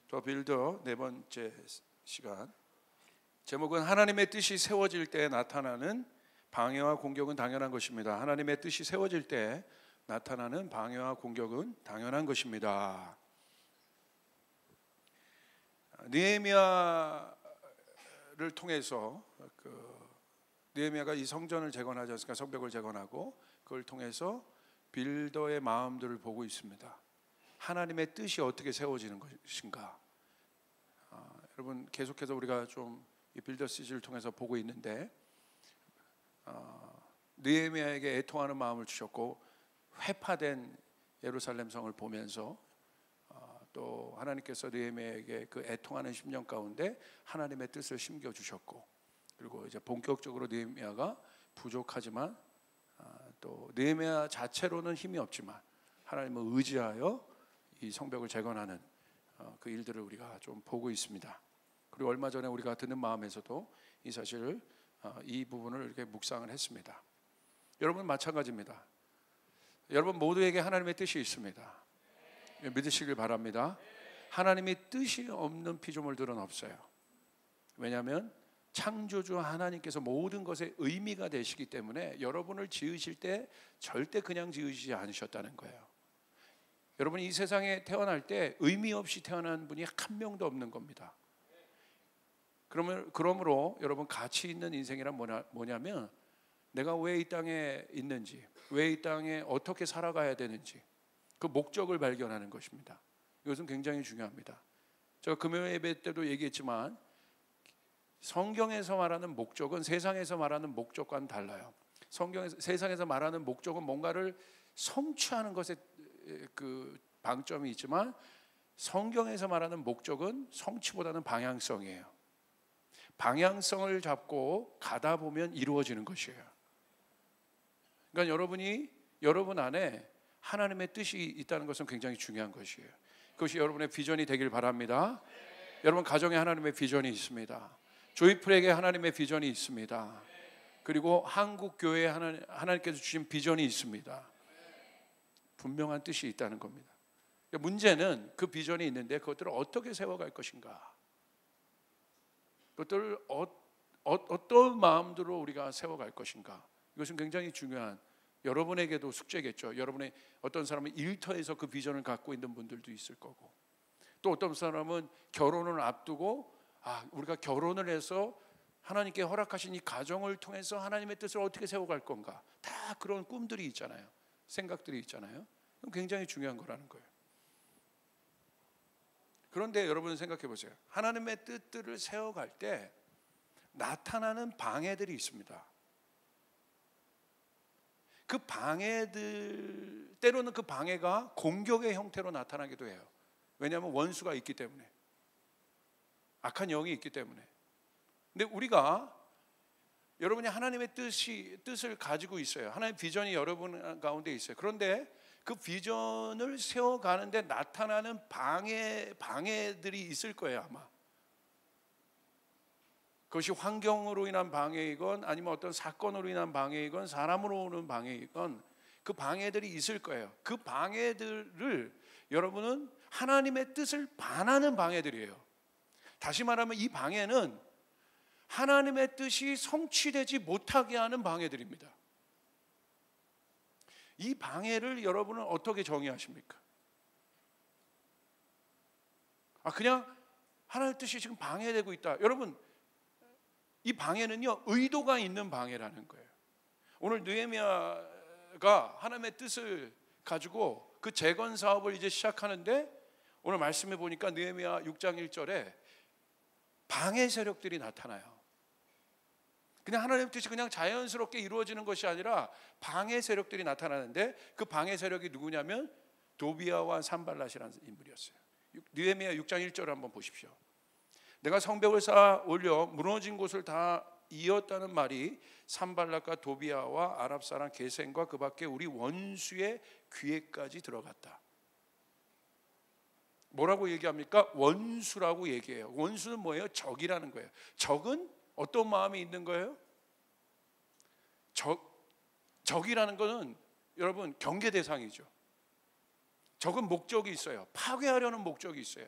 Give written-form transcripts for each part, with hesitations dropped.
더 빌더 네 번째 시간, 제목은 하나님의 뜻이 세워질 때 나타나는 방해와 공격은 당연한 것입니다. 하나님의 뜻이 세워질 때 나타나는 방해와 공격은 당연한 것입니다. 느헤미야를 통해서 느헤미야가 이 성전을 재건하지 않습니까? 성벽을 재건하고 그걸 통해서 빌더의 마음들을 보고 있습니다. 하나님의 뜻이 어떻게 세워지는 것인가? 여러분, 계속해서 우리가 좀 이 빌더 시즌을 통해서 보고 있는데, 느헤미야에게 애통하는 마음을 주셨고 회파된 예루살렘 성을 보면서 또 하나님께서 느헤미야에게 그 애통하는 심령 가운데 하나님의 뜻을 심겨 주셨고, 그리고 이제 본격적으로 느헤미야가 부족하지만 또 느헤미야 자체로는 힘이 없지만 하나님을 의지하여 이 성벽을 재건하는 그 일들을 우리가 좀 보고 있습니다. 그리고 얼마 전에 우리가 듣는 마음에서도 이 사실을 이 부분을 이렇게 묵상을 했습니다. 여러분 마찬가지입니다. 여러분 모두에게 하나님의 뜻이 있습니다. 믿으시길 바랍니다. 하나님의 뜻이 없는 피조물들은 없어요. 왜냐하면 창조주 하나님께서 모든 것에 의미가 되시기 때문에 여러분을 지으실 때 절대 그냥 지으시지 않으셨다는 거예요. 여러분이 이 세상에 태어날 때 의미 없이 태어난 분이 한 명도 없는 겁니다. 그러므로 여러분 가치 있는 인생이란 뭐냐면 내가 왜 이 땅에 있는지, 왜 이 땅에 어떻게 살아가야 되는지 그 목적을 발견하는 것입니다. 이것은 굉장히 중요합니다. 제가 금요 예배 때도 얘기했지만 성경에서 말하는 목적은 세상에서 말하는 목적과는 달라요. 세상에서 말하는 목적은 뭔가를 성취하는 것에 그 방점이 있지만 성경에서 말하는 목적은 성취보다는 방향성이에요. 방향성을 잡고 가다 보면 이루어지는 것이에요. 그러니까 여러분 안에 하나님의 뜻이 있다는 것은 굉장히 중요한 것이에요. 그것이 여러분의 비전이 되길 바랍니다. 여러분 가정에 하나님의 비전이 있습니다. 조이풀에게 하나님의 비전이 있습니다. 그리고 한국 교회에 하나님께서 주신 비전이 있습니다. 분명한 뜻이 있다는 겁니다. 문제는 그 비전이 있는데 그것들을 어떻게 세워갈 것인가? 그것들을 어떤 마음으로 우리가 세워갈 것인가? 이것은 굉장히 중요한, 여러분에게도 숙제겠죠. 여러분의 어떤 사람은 일터에서 그 비전을 갖고 있는 분들도 있을 거고, 또 어떤 사람은 결혼을 앞두고 우리가 결혼을 해서 하나님께 허락하신 이 가정을 통해서 하나님의 뜻을 어떻게 세워갈 건가? 다 그런 꿈들이 있잖아요. 생각들이 있잖아요. 그건 굉장히 중요한 거라는 거예요. 그런데 여러분 생각해 보세요. 하나님의 뜻들을 세워갈 때 나타나는 방해들이 있습니다. 그 방해들, 때로는 그 방해가 공격의 형태로 나타나기도 해요. 왜냐하면 원수가 있기 때문에, 악한 영이 있기 때문에. 근데 우리가, 여러분이 하나님의 뜻을 가지고 있어요. 하나님의 비전이 여러분 가운데 있어요. 그런데 그 비전을 세워가는데 나타나는 방해들이 있을 거예요, 아마. 그것이 환경으로 인한 방해이건 아니면 어떤 사건으로 인한 방해이건 사람으로 오는 방해이건 그 방해들이 있을 거예요. 그 방해들을 여러분은 하나님의 뜻을 반하는 방해들이에요. 다시 말하면 이 방해는 하나님의 뜻이 성취되지 못하게 하는 방해들입니다. 이 방해를 여러분은 어떻게 정의하십니까? 그냥 하나님의 뜻이 지금 방해되고 있다. 여러분, 이 방해는요, 의도가 있는 방해라는 거예요. 오늘 느헤미야가 하나님의 뜻을 가지고 그 재건 사업을 이제 시작하는데, 오늘 말씀해 보니까 느헤미야 6장 1절에 방해 세력들이 나타나요. 그냥 하나님의 뜻이 그냥 자연스럽게 이루어지는 것이 아니라 방해 세력들이 나타나는데, 그 방해 세력이 누구냐면 도비아와 산발랏이라는 인물이었어요. 느헤미야 6장 1절을 한번 보십시오. 내가 성벽을 쌓아 올려 무너진 곳을 다 이었다는 말이 산발랏과 도비아와 아랍 사람 게셈과 그 밖에 우리 원수의 귀에까지 들어갔다. 뭐라고 얘기합니까? 원수라고 얘기해요. 원수는 뭐예요? 적이라는 거예요. 적은 어떤 마음이 있는 거예요? 적이라는 것은 여러분 경계 대상이죠. 적은 목적이 있어요. 파괴하려는 목적이 있어요.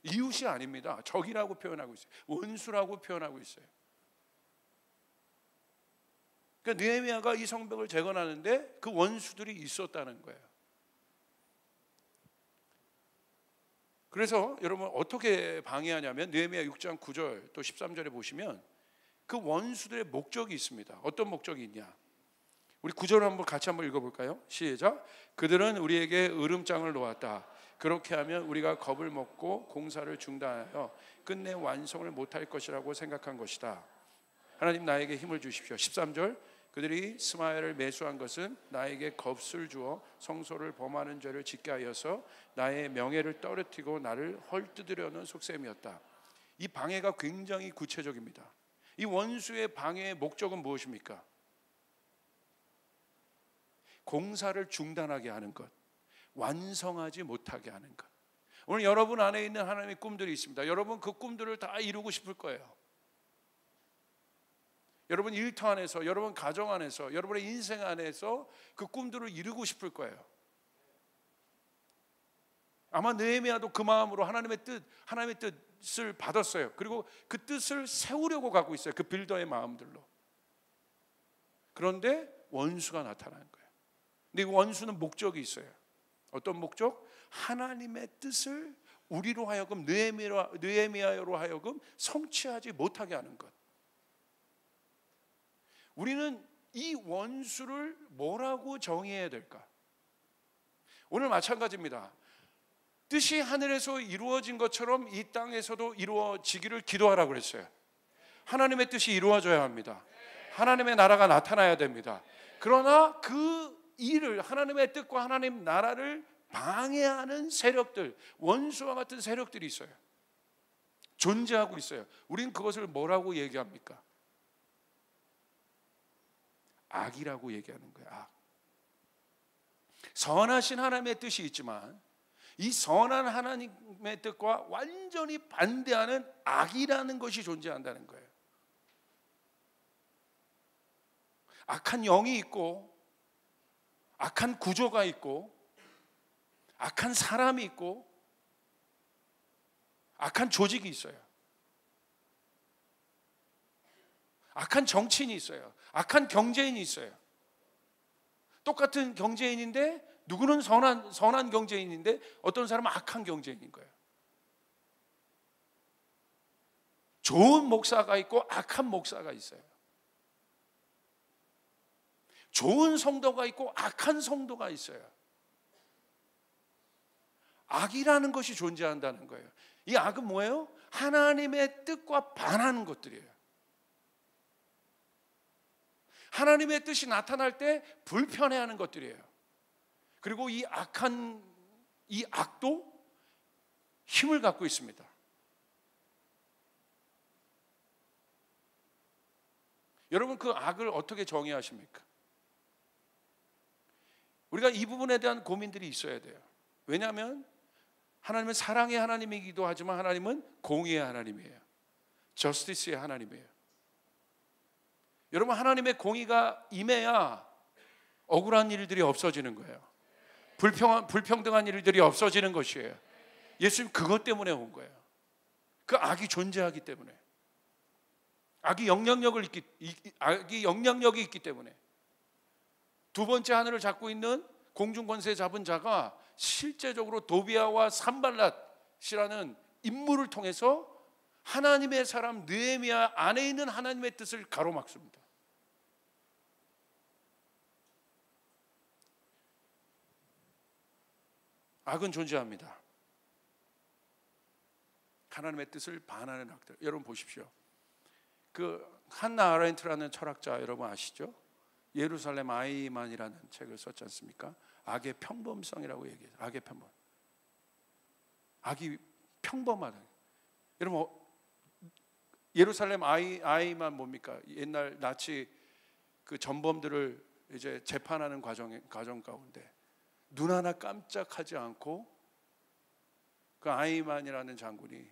이웃이 아닙니다. 적이라고 표현하고 있어요. 원수라고 표현하고 있어요. 그러니까 느헤미야가 이 성벽을 재건하는데 그 원수들이 있었다는 거예요. 그래서 여러분 어떻게 방해하냐면 느헤미야 6장 9절 또 13절에 보시면 그 원수들의 목적이 있습니다. 어떤 목적이 있냐? 우리 9절을 한번 같이 한번 읽어볼까요? 시작. 그들은 우리에게 으름장을 놓았다. 그렇게 하면 우리가 겁을 먹고 공사를 중단하여 끝내 완성을 못할 것이라고 생각한 것이다. 하나님 나에게 힘을 주십시오. 13절. 그들이 스마야를 매수한 것은 나에게 겁을 주어 성소를 범하는 죄를 짓게 하여서 나의 명예를 떨어뜨리고 나를 헐뜯으려는 속셈이었다. 이 방해가 굉장히 구체적입니다. 이 원수의 방해의 목적은 무엇입니까? 공사를 중단하게 하는 것, 완성하지 못하게 하는 것. 오늘 여러분 안에 있는 하나님의 꿈들이 있습니다. 여러분 그 꿈들을 다 이루고 싶을 거예요. 여러분 일터 안에서, 여러분 가정 안에서, 여러분의 인생 안에서 그 꿈들을 이루고 싶을 거예요. 아마 느헤미야도 그 마음으로 하나님의 뜻을 받았어요. 그리고 그 뜻을 세우려고 가고 있어요. 그 빌더의 마음들로. 그런데 원수가 나타나는 거예요. 근데 이 원수는 목적이 있어요. 어떤 목적? 하나님의 뜻을 우리로 하여금 느헤미야로 하여금 성취하지 못하게 하는 것. 우리는 이 원수를 뭐라고 정의해야 될까? 오늘 마찬가지입니다. 뜻이 하늘에서 이루어진 것처럼 이 땅에서도 이루어지기를 기도하라고 그랬어요. 하나님의 뜻이 이루어져야 합니다. 하나님의 나라가 나타나야 됩니다. 그러나 그 일을, 하나님의 뜻과 하나님 나라를 방해하는 세력들, 원수와 같은 세력들이 있어요. 존재하고 있어요. 우린 그것을 뭐라고 얘기합니까? 악이라고 얘기하는 거예요. 악. 선하신 하나님의 뜻이 있지만 이 선한 하나님의 뜻과 완전히 반대하는 악이라는 것이 존재한다는 거예요. 악한 영이 있고, 악한 구조가 있고, 악한 사람이 있고, 악한 조직이 있어요. 악한 정치인이 있어요. 악한 경제인이 있어요. 똑같은 경제인인데 누구는 선한 경제인인데 어떤 사람은 악한 경제인인 거예요. 좋은 목사가 있고 악한 목사가 있어요. 좋은 성도가 있고 악한 성도가 있어요. 악이라는 것이 존재한다는 거예요. 이 악은 뭐예요? 하나님의 뜻과 반하는 것들이에요. 하나님의 뜻이 나타날 때 불편해하는 것들이에요. 그리고 이 악도 힘을 갖고 있습니다. 여러분 그 악을 어떻게 정의하십니까? 우리가 이 부분에 대한 고민들이 있어야 돼요. 왜냐하면 하나님은 사랑의 하나님이기도 하지만 하나님은 공의의 하나님이에요. 저스티스의 하나님이에요. 여러분 하나님의 공의가 임해야 억울한 일들이 없어지는 거예요. 불평등한 일들이 없어지는 것이에요. 예수님 그것 때문에 온 거예요. 그 악이 존재하기 때문에. 악이 영향력이 있기 때문에. 두 번째 하늘을 잡고 있는 공중권세 잡은 자가 실제적으로 도비아와 산발랏이라는 인물을 통해서 하나님의 사람 느헤미야 안에 있는 하나님의 뜻을 가로막습니다. 악은 존재합니다. 하나님의 뜻을 반하는 악들. 여러분 보십시오. 그 한나 아렌트라는 철학자 여러분 아시죠? 예루살렘 아이만이라는 책을 썼지 않습니까? 악의 평범성이라고 얘기해요. 악의 평범. 악이 평범하다. 여러분 예루살렘 아이만 뭡니까? 옛날 나치 그 전범들을 이제 재판하는 과정 가운데 눈 하나 깜짝하지 않고 그 아이만이라는 장군이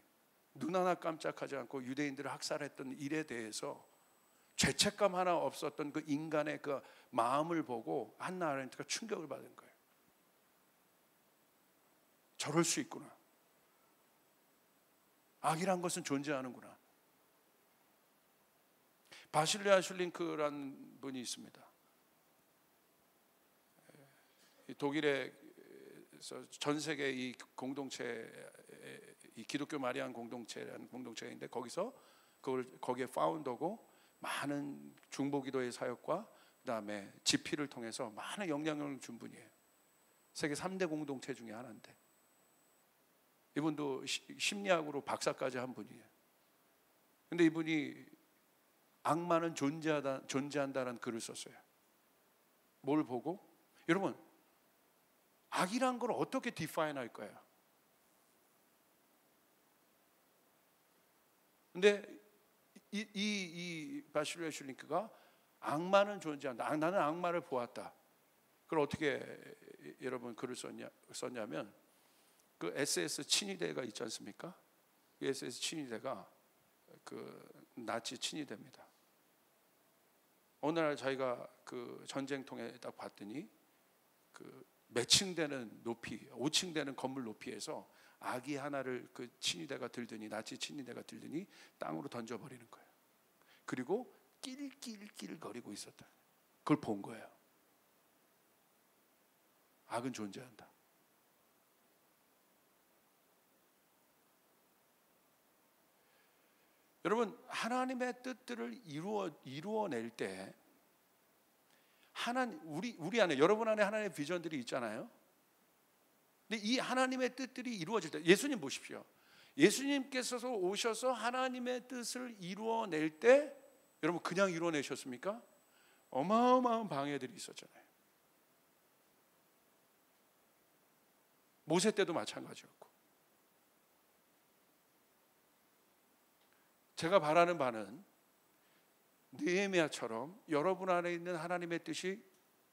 눈 하나 깜짝하지 않고 유대인들을 학살했던 일에 대해서 죄책감 하나 없었던 그 인간의 그 마음을 보고 한나 아렌트가 충격을 받은 거예요. 저럴 수 있구나. 악이란 것은 존재하는구나. 바실리아 슐링크라는 분이 있습니다. 독일에서 전 세계 이 공동체, 이 기독교 마리안 공동체라는 공동체인데 거기에 파운더고 많은 중보기도의 사역과 그다음에 집필을 통해서 많은 영향력을 준 분이에요. 세계 3대 공동체 중에 하나인데 이분도 심리학으로 박사까지 한 분이에요. 근데 이분이 악마는 존재한다는 글을 썼어요. 뭘 보고? 여러분, 악이란 걸 어떻게 디파인 할 거예요? 근데 이 바실리아 슐링크가 악마는 존재한다. 나는 악마를 보았다. 그걸 어떻게 여러분 글을 썼냐면 그 SS 친위대가 있지 않습니까? 그 SS 친위대가 그 나치 친위대입니다. 어느 날 자기가 그 전쟁통에 딱 봤더니 그 몇 층 되는 높이, 5층 되는 건물 높이에서 아기 하나를 그 친위대가 들더니, 나치 친위대가 들더니 땅으로 던져버리는 거예요. 그리고 낄낄낄 거리고 있었다. 그걸 본 거예요. 악은 존재한다. 여러분, 하나님의 뜻들을 이루어낼 때 우리 안에, 여러분 안에 하나님의 비전들이 있잖아요. 근데 이 하나님의 뜻들이 이루어질 때, 예수님 보십시오. 예수님께서 오셔서 하나님의 뜻을 이루어낼 때 여러분 그냥 이루어내셨습니까? 어마어마한 방해들이 있었잖아요. 모세 때도 마찬가지였고. 제가 바라는 바는 느헤미야처럼 여러분 안에 있는 하나님의 뜻이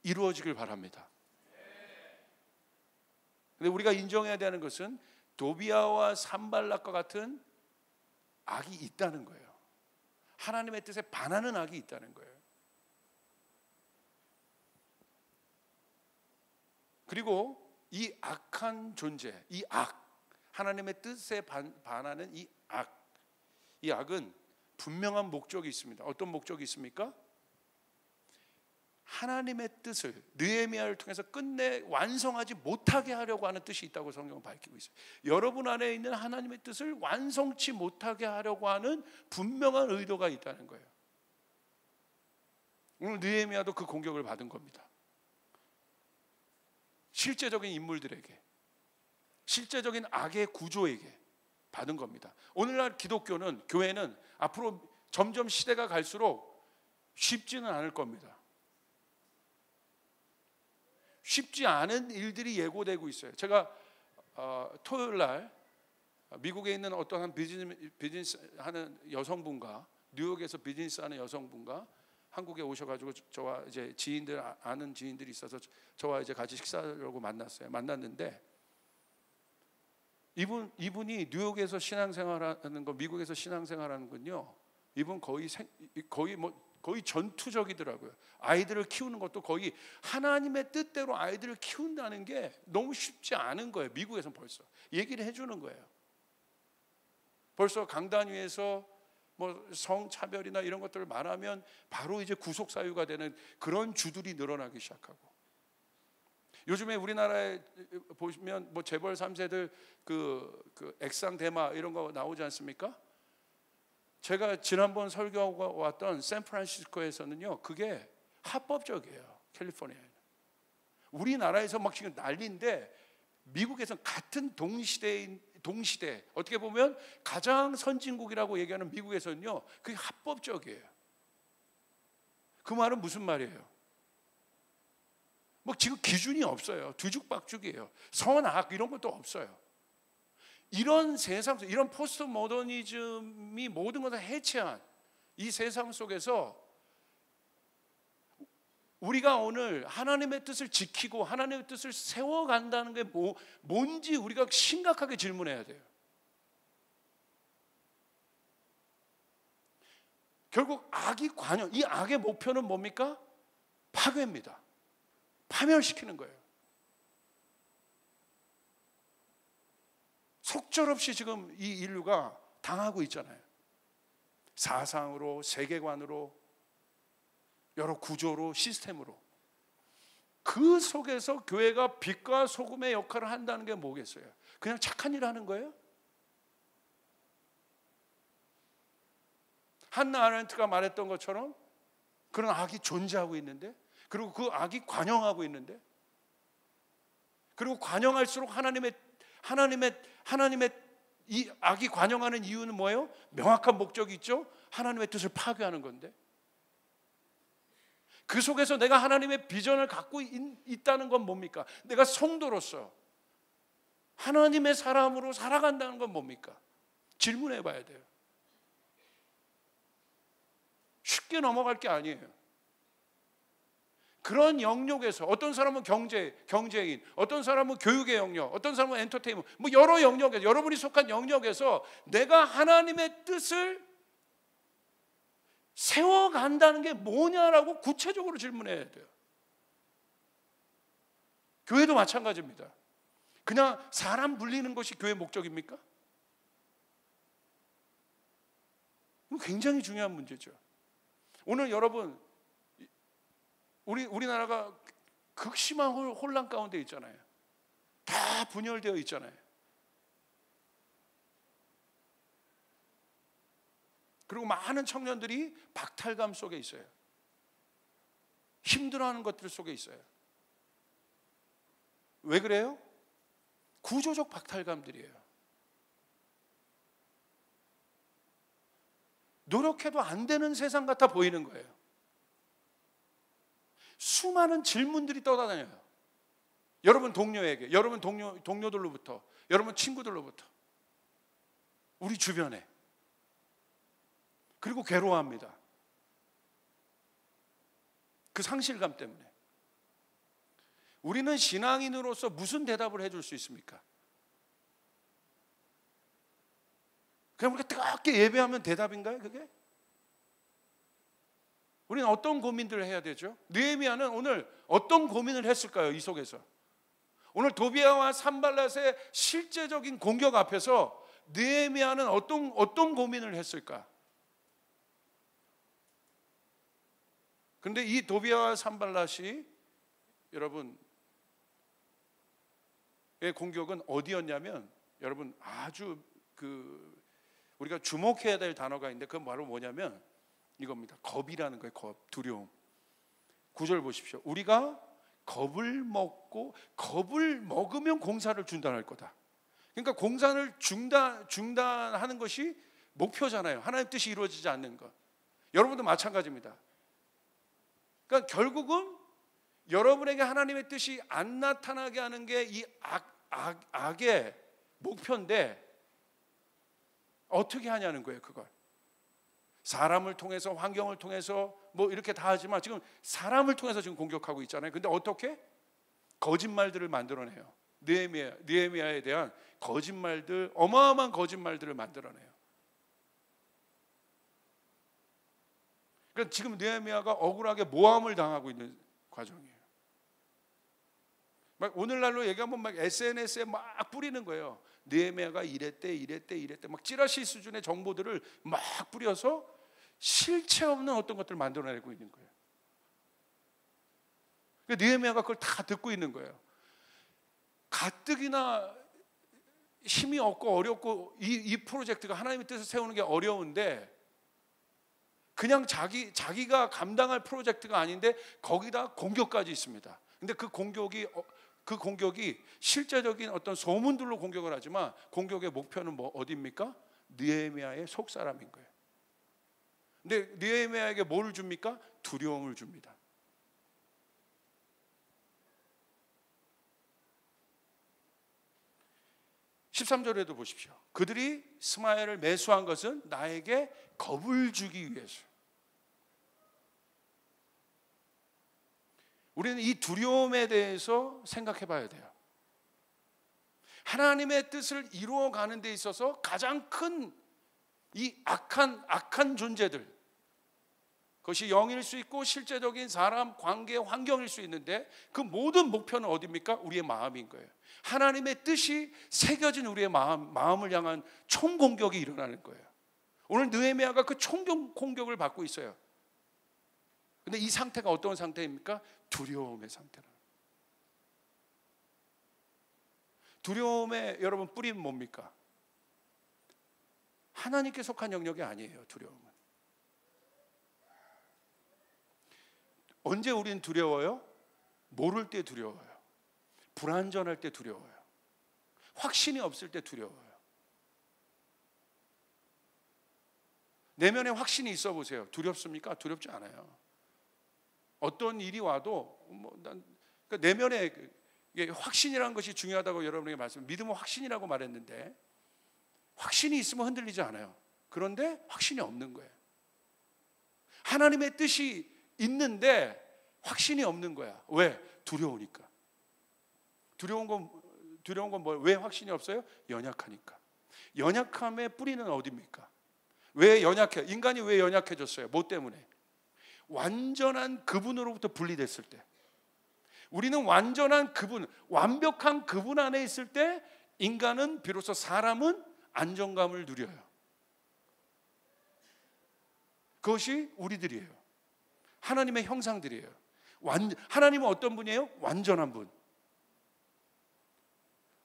이루어지길 바랍니다. 근데 우리가 인정해야 되는 것은 도비아와 산발락과 같은 악이 있다는 거예요. 하나님의 뜻에 반하는 악이 있다는 거예요. 그리고 이 악한 존재, 이 악, 하나님의 뜻에 반하는 이 악은 분명한 목적이 있습니다. 어떤 목적이 있습니까? 하나님의 뜻을 느헤미야를 통해서 끝내 완성하지 못하게 하려고 하는 뜻이 있다고 성경은 밝히고 있어요. 여러분 안에 있는 하나님의 뜻을 완성치 못하게 하려고 하는 분명한 의도가 있다는 거예요. 오늘 느헤미야도 그 공격을 받은 겁니다. 실제적인 인물들에게, 실제적인 악의 구조에게 받은 겁니다. 오늘날 기독교는, 교회는 앞으로 점점 시대가 갈수록 쉽지는 않을 겁니다. 쉽지 않은 일들이 예고되고 있어요. 제가 토요일 날 미국에 있는 어떠한 비즈니스 하는 여성분과, 뉴욕에서 비즈니스 하는 여성분과 한국에 오셔가지고 저와 이제 아는 지인들이 있어서 저와 이제 같이 식사하려고 만났는데 이분이 뉴욕에서 신앙생활하는 거, 미국에서 신앙생활하는 건요, 이분 거의 전투적이더라고요. 아이들을 키우는 것도 거의 하나님의 뜻대로 아이들을 키운다는 게 너무 쉽지 않은 거예요. 미국에서는 벌써 얘기를 해주는 거예요. 벌써 강단 위에서 뭐 성차별이나 이런 것들을 말하면 바로 이제 구속사유가 되는 그런 주들이 늘어나기 시작하고, 요즘에 우리나라에 보시면 뭐 재벌 3세들 그 액상 대마 이런 거 나오지 않습니까? 제가 지난번 설교하고 왔던 샌프란시스코에서는요, 그게 합법적이에요. 캘리포니아에는. 우리나라에서 막 지금 난리인데 미국에서는 같은 동시대 어떻게 보면 가장 선진국이라고 얘기하는 미국에서는요, 그게 합법적이에요. 그 말은 무슨 말이에요? 뭐 지금 기준이 없어요. 뒤죽박죽이에요. 선악 이런 것도 없어요. 이런 세상, 이런 포스트 모더니즘이 모든 것을 해체한 이 세상 속에서 우리가 오늘 하나님의 뜻을 지키고 하나님의 뜻을 세워간다는 게 뭔지 우리가 심각하게 질문해야 돼요. 결국 악이 이 악의 목표는 뭡니까? 파괴입니다. 파멸시키는 거예요. 속절없이 지금 이 인류가 당하고 있잖아요. 사상으로, 세계관으로, 여러 구조로, 시스템으로. 그 속에서 교회가 빛과 소금의 역할을 한다는 게 뭐겠어요? 그냥 착한 일 하는 거예요? 한나 아렌트가 말했던 것처럼 그런 악이 존재하고 있는데, 그리고 그 악이 관영하고 있는데, 그리고 관영할수록 하나님의 이 악이 관영하는 이유는 뭐예요? 명확한 목적이 있죠. 하나님의 뜻을 파괴하는 건데, 그 속에서 내가 하나님의 비전을 갖고 있다는 건 뭡니까? 내가 성도로서 하나님의 사람으로 살아간다는 건 뭡니까? 질문해 봐야 돼요. 쉽게 넘어갈 게 아니에요. 그런 영역에서 어떤 사람은 경제인, 어떤 사람은 교육의 영역, 어떤 사람은 엔터테인먼트, 뭐 여러 영역에서, 여러분이 속한 영역에서 내가 하나님의 뜻을 세워간다는 게 뭐냐라고 구체적으로 질문해야 돼요. 교회도 마찬가지입니다. 그냥 사람 불리는 것이 교회 목적입니까? 굉장히 중요한 문제죠. 오늘 여러분, 우리나라가 극심한 혼란 가운데 있잖아요. 다 분열되어 있잖아요. 그리고 많은 청년들이 박탈감 속에 있어요. 힘들어하는 것들 속에 있어요. 왜 그래요? 구조적 박탈감들이에요. 노력해도 안 되는 세상 같아 보이는 거예요. 수많은 질문들이 떠다녀요. 여러분 동료에게, 여러분 동료들로부터, 여러분 친구들로부터, 우리 주변에. 그리고 괴로워합니다. 그 상실감 때문에. 우리는 신앙인으로서 무슨 대답을 해줄 수 있습니까? 그냥 우리가 뜨겁게 예배하면 대답인가요, 그게? 우리는 어떤 고민들을 해야 되죠? 느헤미야는 오늘 어떤 고민을 했을까요, 이 속에서? 오늘 도비아와 산발랏의 실제적인 공격 앞에서 느헤미야는 어떤 고민을 했을까? 그런데 이 도비아와 산발랏이 여러분 의 공격은 어디였냐면, 여러분 아주 우리가 주목해야 될 단어가 있는데 그건 바로 뭐냐면 이겁니다. 겁이라는 거예요. 겁, 두려움. 9절 보십시오. 우리가 겁을 먹으면 공사를 중단할 거다. 그러니까 공사를 중단하는 것이 목표잖아요. 하나님 뜻이 이루어지지 않는 것. 여러분도 마찬가지입니다. 그러니까 결국은 여러분에게 하나님의 뜻이 안 나타나게 하는 게 이 악의 목표인데, 어떻게 하냐는 거예요, 그걸. 사람을 통해서, 환경을 통해서 뭐 이렇게 다 하지만 지금 사람을 통해서 지금 공격하고 있잖아요. 근데 어떻게? 거짓말들을 만들어내요. 느헤미야에 대한 거짓말들, 어마어마한 거짓말들을 만들어내요. 그러니까 지금 느헤미야가 억울하게 모함을 당하고 있는 과정이에요. 막 오늘날로 얘기하면 막 SNS에 막 뿌리는 거예요. 느헤미야가 이랬대 막 찌라시 수준의 정보들을 막 뿌려서 실체 없는 어떤 것들을 만들어내고 있는 거예요. 그러니까 느헤미야가 그걸 다 듣고 있는 거예요. 가뜩이나 힘이 없고 어렵고 이 프로젝트가 하나님의 뜻을 세우는 게 어려운데, 그냥 자기가 감당할 프로젝트가 아닌데 거기다 공격까지 있습니다. 근데 그 공격이 실제적인 어떤 소문들로 공격을 하지만 공격의 목표는 어디입니까? 느헤미야의 속사람인 거예요. 근데 느헤미야에게 뭐를 줍니까? 두려움을 줍니다. (13절에도) 보십시오. 그들이 스마엘을 매수한 것은 나에게 겁을 주기 위해서. 우리는 이 두려움에 대해서 생각해 봐야 돼요. 하나님의 뜻을 이루어가는 데 있어서 가장 큰 이 악한 존재들, 그것이 영일 수 있고 실제적인 사람 관계 환경일 수 있는데 그 모든 목표는 어디입니까? 우리의 마음인 거예요. 하나님의 뜻이 새겨진 우리의 마음을 향한 총공격이 일어나는 거예요. 오늘 느헤미야가 그 총공격을 받고 있어요. 근데 이 상태가 어떤 상태입니까? 두려움의 상태라. 두려움의 여러분 뿌리는 뭡니까? 하나님께 속한 영역이 아니에요. 두려움은. 언제 우리는 두려워요? 모를 때 두려워요. 불안전할 때 두려워요. 확신이 없을 때 두려워요. 내면에 확신이 있어 보세요. 두렵습니까? 두렵지 않아요. 어떤 일이 와도 그러니까 내면에 확신이라는 것이 중요하다고 여러분에게 믿음은 확신이라고 말했는데 확신이 있으면 흔들리지 않아요. 그런데 확신이 없는 거예요. 하나님의 뜻이 있는데 확신이 없는 거야. 왜? 두려우니까. 두려운 건 뭐예요? 왜 확신이 없어요? 연약하니까. 연약함의 뿌리는 어디입니까? 왜 연약해? 인간이 왜 연약해졌어요? 뭐 때문에? 완전한 그분으로부터 분리됐을 때. 우리는 완전한 그분, 완벽한 그분 안에 있을 때 인간은 비로소 사람은 안정감을 누려요. 그것이 우리들이에요. 하나님의 형상들이에요. 하나님은 어떤 분이에요? 완전한 분.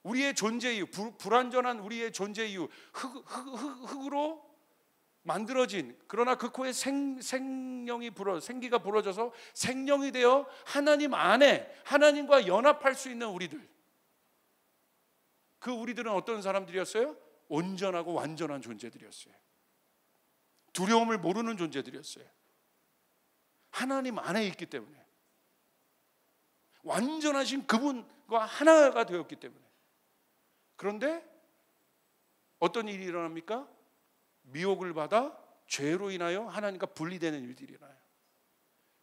우리의 존재 이유, 불완전한 우리의 존재 이유, 흙으로 만들어진, 그러나 그 코에 생기가 불어져서 생명이 되어 하나님 안에 하나님과 연합할 수 있는 우리들. 그 우리들은 어떤 사람들이었어요? 온전하고 완전한 존재들이었어요. 두려움을 모르는 존재들이었어요. 하나님 안에 있기 때문에, 완전하신 그분과 하나가 되었기 때문에. 그런데 어떤 일이 일어납니까? 미혹을 받아 죄로 인하여 하나님과 분리되는 일들이 일어나요.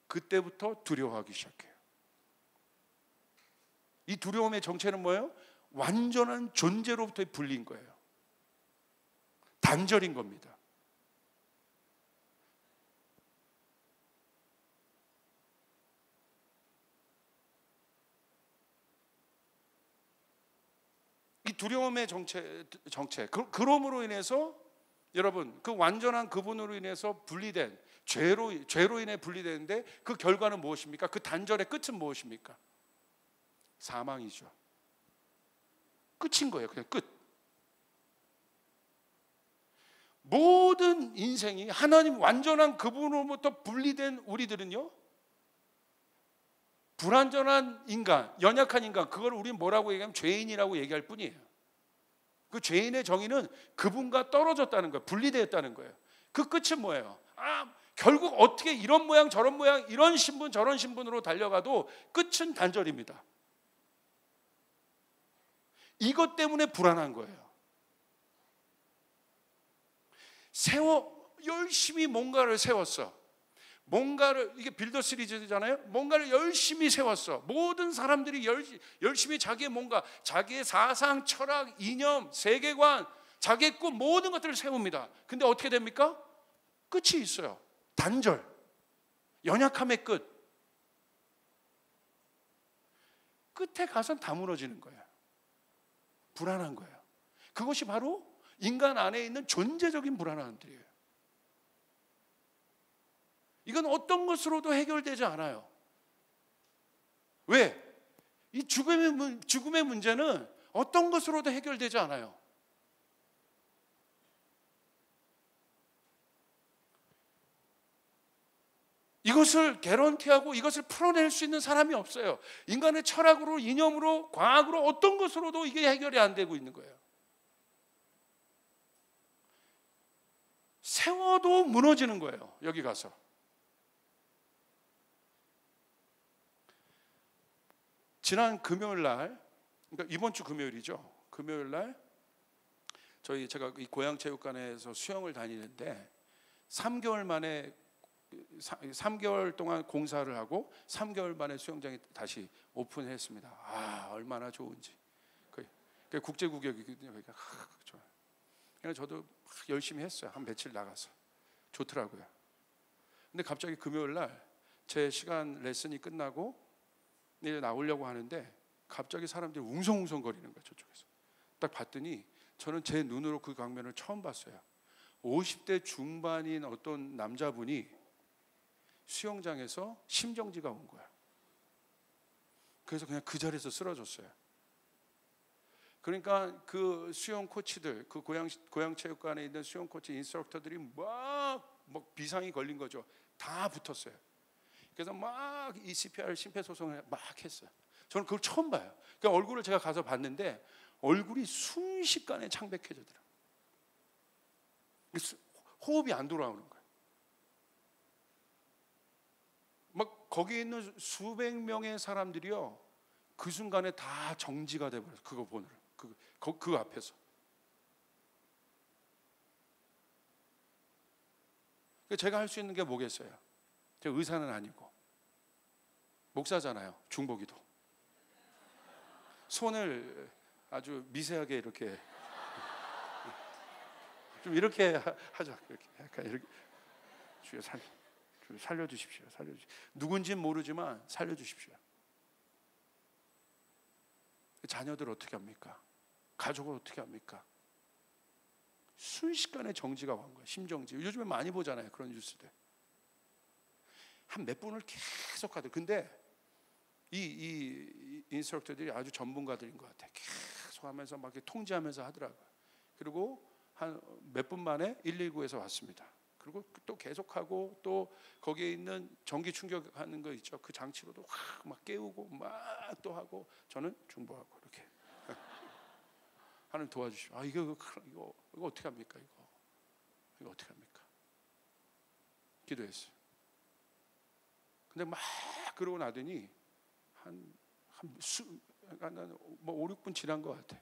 그때부터 두려워하기 시작해요. 이 두려움의 정체는 뭐예요? 완전한 존재로부터의 분리인 거예요. 단절인 겁니다. 이 두려움의 정체. 그럼으로 인해서 여러분, 그 완전한 그분으로 인해서 분리된 죄로 인해 분리되는데 그 결과는 무엇입니까? 그 단절의 끝은 무엇입니까? 사망이죠. 끝인 거예요. 그냥 끝. 모든 인생이 하나님 완전한 그분으로부터 분리된 우리들은요, 불완전한 인간, 연약한 인간, 그걸 우리는 뭐라고 얘기하면 죄인이라고 얘기할 뿐이에요. 그 죄인의 정의는 그분과 떨어졌다는 거예요. 분리되었다는 거예요. 그 끝은 뭐예요? 결국 어떻게 이런 모양 저런 모양, 이런 신분 저런 신분으로 달려가도 끝은 단절입니다. 이것 때문에 불안한 거예요. 열심히 뭔가를 세웠어. 이게 빌더 시리즈잖아요. 뭔가를 열심히 세웠어. 모든 사람들이 열심히 자기의 사상, 철학, 이념, 세계관, 자기의 꿈, 모든 것들을 세웁니다. 근데 어떻게 됩니까? 끝이 있어요. 단절. 연약함의 끝. 끝에 가선 다 무너지는 거예요. 불안한 거예요. 그것이 바로 인간 안에 있는 존재적인 불안함들이에요. 이건 어떤 것으로도 해결되지 않아요. 왜? 이 죽음의 문제는 어떤 것으로도 해결되지 않아요. 이것을 개런티하고 이것을 풀어낼 수 있는 사람이 없어요. 인간의 철학으로, 이념으로, 과학으로 어떤 것으로도 이게 해결이 안 되고 있는 거예요. 세워도 무너지는 거예요. 여기 가서. 지난 금요일 날, 그러니까 이번 주 금요일이죠. 금요일 날 제가 이 고양체육관에서 수영을 다니는데 3개월 만에 3개월 동안 공사를 하고 3개월 만에 수영장이 다시 오픈했습니다. 얼마나 좋은지. 그 국제구역이거든요. 좋아요. 그래서 저도 열심히 했어요. 한 며칠 나가서. 좋더라고요. 근데 갑자기 금요일 날 제 시간 레슨이 끝나고 이제 나오려고 하는데 갑자기 사람들이 웅성웅성거리는 거예요. 저쪽에서. 딱 봤더니 저는 제 눈으로 그 장면을 처음 봤어요. 50대 중반인 어떤 남자분이 수영장에서 심정지가 온 거야. 그래서 그냥 그 자리에서 쓰러졌어요. 그러니까 그 수영 코치들, 그 고양체육관에 있는 수영 코치 인스트럭터들이 막 비상이 걸린 거죠. 다 붙었어요. 그래서 막 이 CPR 심폐소생을 막 했어요. 저는 그걸 처음 봐요. 그러니까 얼굴을 제가 가서 봤는데 얼굴이 순식간에 창백해지더라고요. 호흡이 안 돌아오는 거예요. 막 거기에 있는 수백 명의 사람들이요, 그 순간에 다 정지가 돼버렸어요. 그거 보느라 그 앞에서. 제가 할 수 있는 게 뭐겠어요? 제가 의사는 아니고 목사잖아요. 중보기도. 손을 아주 미세하게 이렇게 좀 이렇게 하죠. 이렇게 약간 이렇게. 주여 살려주십시오. 누군지는 모르지만 살려주십시오. 자녀들 어떻게 합니까? 가족을 어떻게 합니까? 순식간에 정지가 온 거예요. 심정지. 요즘에 많이 보잖아요. 그런 뉴스들. 한 몇 분을 계속 하더라고요. 근데 이 인스트럭터들이 아주 전문가들인 것 같아요. 계속 하면서 막 통제하면서 하더라고요. 그리고 한 몇 분 만에 119에서 왔습니다. 그리고 또 계속하고 또 거기에 있는 전기 충격하는 거 있죠. 그 장치로도 확 막 깨우고 막 또 하고, 저는 중보하고 이렇게 하나님 도와주시오. 이거 어떻게 합니까? 이거 어떻게 합니까? 기도했어요. 근데 막 그러고 나더니 한 5, 6분 지난 것 같아.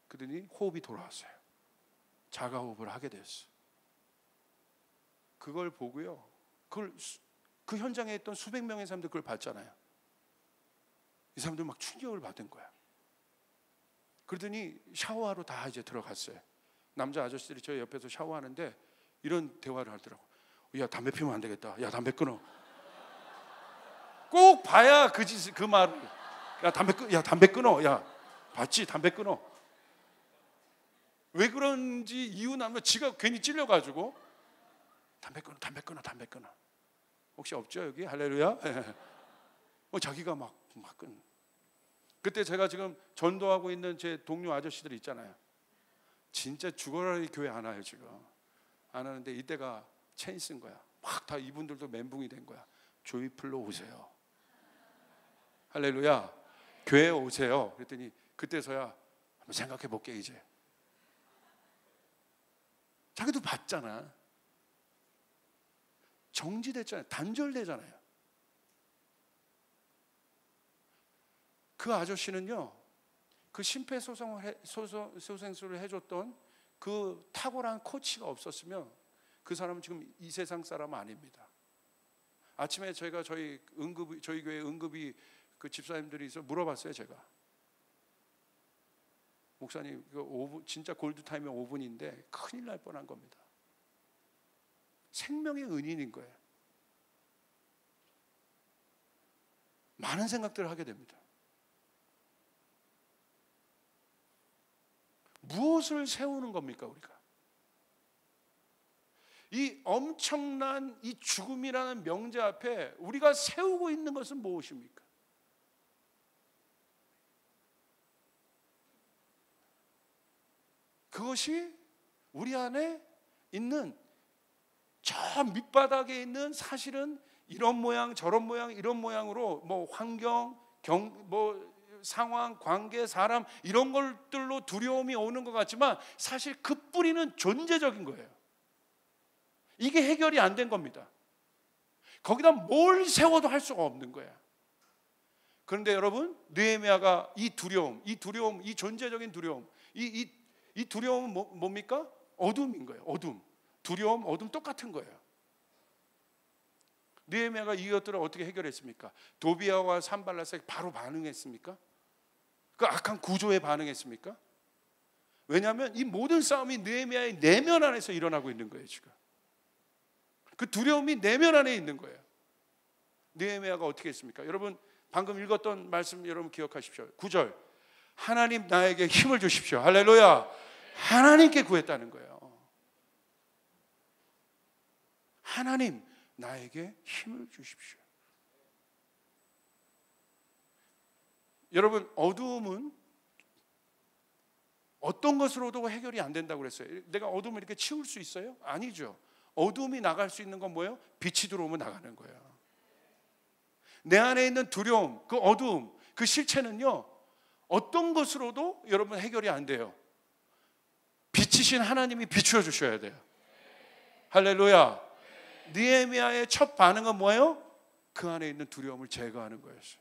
그러더니 호흡이 돌아왔어요. 자가호흡을 하게 됐어요. 그걸 보고요, 그 현장에 있던 수백 명의 사람들 그걸 봤잖아요. 이 사람들 막 충격을 받은 거야. 그러더니 샤워하러 다 이제 들어갔어요. 남자 아저씨들이 저 옆에서 샤워하는데 이런 대화를 하더라고. 야, 담배 피우면 안 되겠다. 야, 담배 끊어. 꼭 봐야 그 말을. 야, 담배 끊어. 야, 봤지? 담배 끊어. 왜 그런지 이유는 아마 지가 괜히 찔려가지고 담배 끊어. 혹시 없죠 여기? 할렐루야. 자기가 막 끊. 그때 제가 지금 전도하고 있는 제 동료 아저씨들 있잖아요. 진짜 죽어라 교회 안 와요 지금. 안 하는데 이때가 찬스인 거야. 막 다 이분들도 멘붕이 된 거야. 조이풀로 오세요. 할렐루야. 교회에 오세요. 그랬더니 그때서야 한번 생각해 볼게 이제. 자기도 봤잖아. 정지됐잖아요. 단절되잖아요. 그 아저씨는요, 그 심폐소생술을 해줬던 그 탁월한 코치가 없었으면 그 사람은 지금 이 세상 사람은 아닙니다. 아침에 저희가 저희 교회 응급이 그 집사님들이 있어 물어봤어요. 제가 목사님, 그 5분, 진짜 골드 타임이 5분인데 큰일 날 뻔한 겁니다. 생명의 은인인 거예요. 많은 생각들을 하게 됩니다. 무엇을 세우는 겁니까 우리가? 이 엄청난 이 죽음이라는 명제 앞에 우리가 세우고 있는 것은 무엇입니까? 그것이 우리 안에 있는 저 밑바닥에 있는, 사실은 이런 모양 저런 모양 이런 모양으로 뭐 환경, 상황, 관계, 사람 이런 것들로 두려움이 오는 것 같지만 사실 그 뿌리는 존재적인 거예요. 이게 해결이 안 된 겁니다. 거기다 뭘 세워도 할 수가 없는 거야. 그런데 여러분, 느헤미야가 이 두려움, 이 존재적인 두려움, 이 두려움은 뭡니까? 어둠인 거예요. 두려움, 어둠 똑같은 거예요. 느헤미야가 이것들을 어떻게 해결했습니까? 도비아와 산발랏에 바로 반응했습니까? 그 악한 구조에 반응했습니까? 왜냐하면 이 모든 싸움이 느헤미야의 내면 안에서 일어나고 있는 거예요 지금. 그 두려움이 내면 안에 있는 거예요. 느헤미야가 어떻게 했습니까? 여러분 방금 읽었던 말씀 여러분 기억하십시오. 9절, 하나님 나에게 힘을 주십시오. 할렐루야. 하나님께 구했다는 거예요. 하나님 나에게 힘을 주십시오. 여러분 어두움은 어떤 것으로도 해결이 안 된다고 그랬어요. 내가 어두움을 이렇게 치울 수 있어요? 아니죠. 어두움이 나갈 수 있는 건 뭐예요? 빛이 들어오면 나가는 거예요. 내 안에 있는 두려움, 그 어두움, 그 실체는요 어떤 것으로도 여러분 해결이 안 돼요. 빛이신 하나님이 비추어 주셔야 돼요. 할렐루야. 느헤미야의 첫 반응은 뭐예요? 그 안에 있는 두려움을 제거하는 거였어요.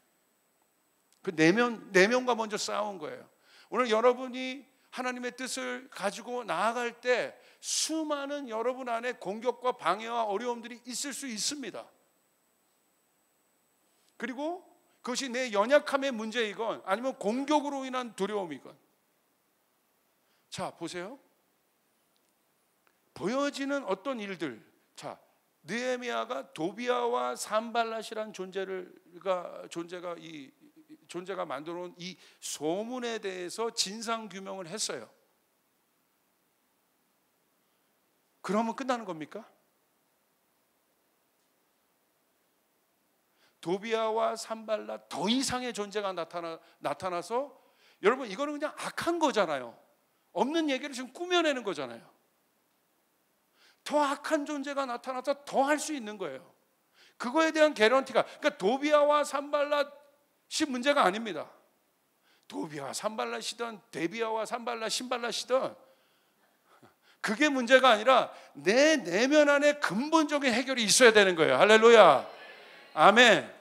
그 내면과 먼저 싸운 거예요. 오늘 여러분이 하나님의 뜻을 가지고 나아갈 때 수많은 여러분 안에 공격과 방해와 어려움들이 있을 수 있습니다. 그리고 그것이 내 연약함의 문제이건 아니면 공격으로 인한 두려움이건. 자, 보세요. 보여지는 어떤 일들. 자, 느헤미야가 도비아와 산발랏이라는 존재가 만들어 놓은 이 소문에 대해서 진상 규명을 했어요. 그러면 끝나는 겁니까? 도비아와 산발랏 더 이상의 존재가 나타나서 여러분 이거는 그냥 악한 거잖아요. 없는 얘기를 지금 꾸며내는 거잖아요. 더 악한 존재가 나타나서 더 할 수 있는 거예요. 그거에 대한 개런티가, 그러니까 도비아와 산발랏이 문제가 아닙니다. 도비아와 산발랏이든 데비아와 산발랏, 신발랏이든 그게 문제가 아니라 내 내면 안에 근본적인 해결이 있어야 되는 거예요. 할렐루야. 아멘.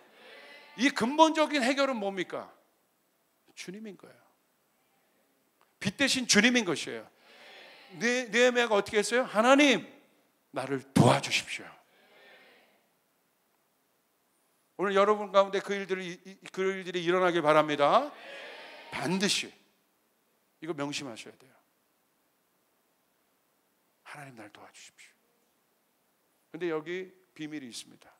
이 근본적인 해결은 뭡니까? 주님인 거예요. 빛 대신 주님인 것이에요. 느헤미야가 어떻게 했어요? 하나님 나를 도와주십시오. 오늘 여러분 가운데 그 일들이 일어나길 바랍니다. 반드시 이거 명심하셔야 돼요. 하나님 나를 도와주십시오. 그런데 여기 비밀이 있습니다.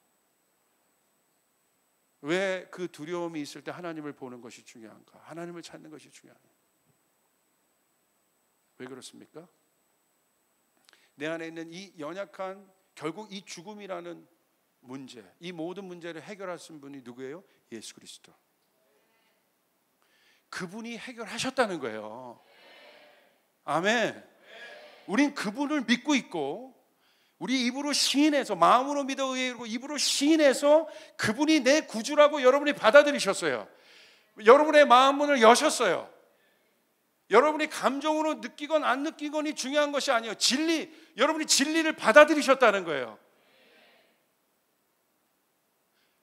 왜 그 두려움이 있을 때 하나님을 보는 것이 중요한가? 하나님을 찾는 것이 중요한가? 왜 그렇습니까? 내 안에 있는 이 연약한, 결국 이 죽음이라는 문제, 이 모든 문제를 해결하신 분이 누구예요? 예수 그리스도. 그분이 해결하셨다는 거예요. 아멘. 우린 그분을 믿고 있고 우리 입으로 시인해서, 마음으로 믿어 의뢰하고 입으로 시인해서 그분이 내 구주라고 여러분이 받아들이셨어요. 여러분의 마음 문을 여셨어요. 여러분이 감정으로 느끼건 안 느끼건이 중요한 것이 아니에요. 여러분이 진리를 받아들이셨다는 거예요.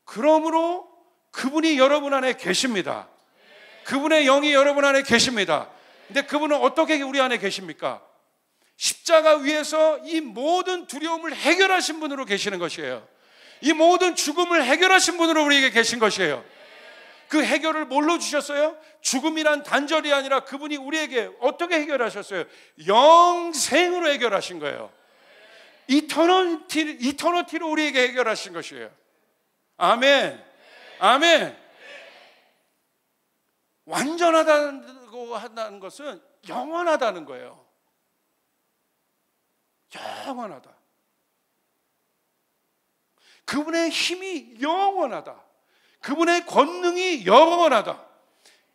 그러므로 그분이 여러분 안에 계십니다. 그분의 영이 여러분 안에 계십니다. 근데 그분은 어떻게 우리 안에 계십니까? 십자가 위에서 이 모든 두려움을 해결하신 분으로 계시는 것이에요. 이 모든 죽음을 해결하신 분으로 우리에게 계신 것이에요. 그 해결을 뭘로 주셨어요? 죽음이란 단절이 아니라 그분이 우리에게 어떻게 해결하셨어요? 영생으로 해결하신 거예요. 이터너티로 우리에게 해결하신 것이에요. 아멘. 아멘. 완전하다고 한다는 것은 영원하다는 거예요. 영원하다. 그분의 힘이 영원하다. 그분의 권능이 영원하다.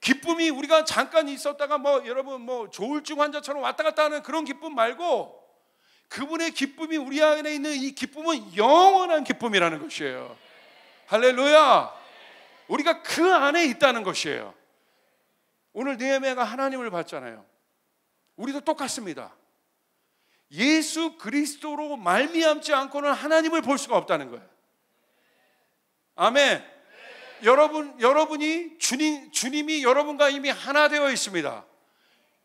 기쁨이 우리가 잠깐 있었다가 여러분 조울증 환자처럼 왔다 갔다 하는 그런 기쁨 말고 그분의 기쁨이 우리 안에 있는 이 기쁨은 영원한 기쁨이라는 것이에요. 할렐루야. 우리가 그 안에 있다는 것이에요. 오늘 느헤미야가 하나님을 봤잖아요. 우리도 똑같습니다. 예수 그리스도로 말미암지 않고는 하나님을 볼 수가 없다는 거예요. 아멘. 여러분이 주님이 여러분과 이미 하나 되어 있습니다.